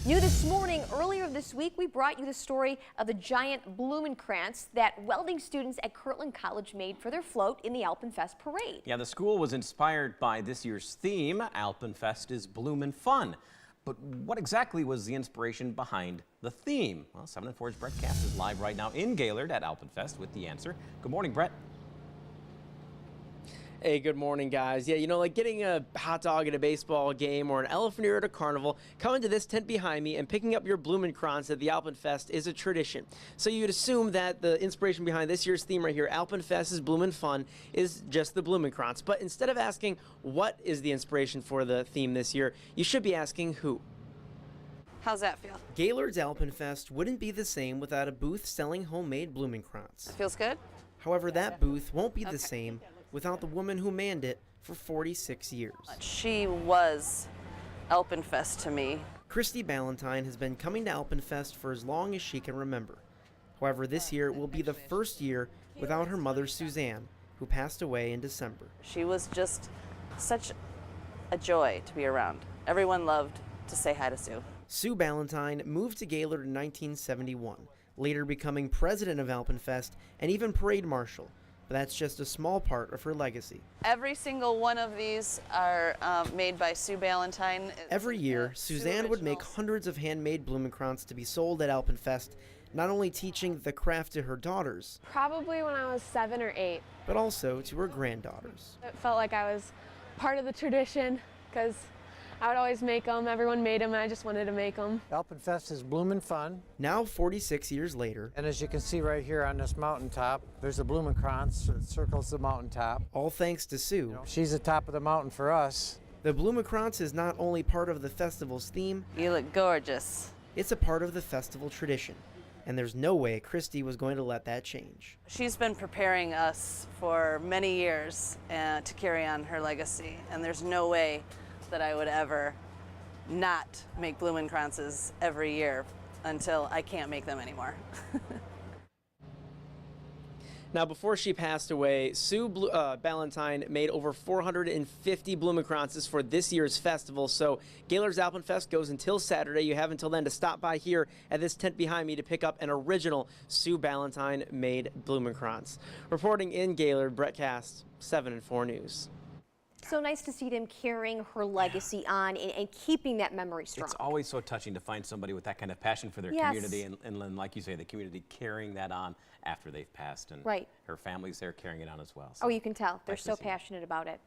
New this morning, earlier this week, we brought you the story of the giant Blumenkrantz that welding students at Kirtland College made for their float in the Alpenfest parade. Yeah, the school was inspired by this year's theme. Alpenfest is Bloomin' Fun. But what exactly was the inspiration behind the theme? Well, 7 and 4's Brett Kast is live right now in Gaylord at Alpenfest with the answer. Good morning, Brett. Hey, good morning, guys. Yeah, you know, like getting a hot dog at a baseball game or an elephant ear at a carnival, coming to this tent behind me and picking up your Blumenkrantz at the Alpenfest is a tradition. So you'd assume that the inspiration behind this year's theme right here, Alpenfest is Bloomin' Fun, is just the Blumenkrantz. But instead of asking what is the inspiration for the theme this year, you should be asking who. How's that feel? Gaylord's Alpenfest wouldn't be the same without a booth selling homemade Blumenkrantz. Feels good? However, that booth won't be the same without the woman who manned it for 46 years. She was Alpenfest to me. Christy Ballantyne has been coming to Alpenfest for as long as she can remember. However, this year will be the first year without her mother, Suzanne, who passed away in December. She was just such a joy to be around. Everyone loved to say hi to Sue. Sue Ballantyne moved to Gaylord in 1971, later becoming president of Alpenfest and even parade marshal. But that's just a small part of her legacy. Every single one of these are made by Sue Ballantyne. Every year, Suzanne would make hundreds of handmade Blumenkrantz to be sold at Alpenfest, not only teaching the craft to her daughters, probably when I was 7 or 8. But also to her granddaughters. It felt like I was part of the tradition because I would always make them. Everyone made them, and I just wanted to make them. Alpenfest is Bloomin' Fun. Now, 46 years later, and as you can see right here on this mountaintop, there's a Blumenkrantz that circles the mountaintop. All thanks to Sue. You know, she's the top of the mountain for us. The Blumenkrantz is not only part of the festival's theme, you look gorgeous. It's a part of the festival tradition. And there's no way Christy was going to let that change. She's been preparing us for many years to carry on her legacy, and there's no way that I would ever not make Blumenkrantzes every year until I can't make them anymore. Now, before she passed away, Sue Ballantyne made over 450 Blumenkrantzes for this year's festival. So Gaylord's Alpenfest goes until Saturday. You have until then to stop by here at this tent behind me to pick up an original Sue Ballantyne made Blumenkrantz. Reporting in Gaylord, Brett Kast, 7 and 4 News. So nice to see them carrying her legacy on and keeping that memory strong. It's always so touching to find somebody with that kind of passion for their community and like you say, the community carrying that on after they've passed. And her family's there carrying it on as well. So you can tell. They're so passionate about it.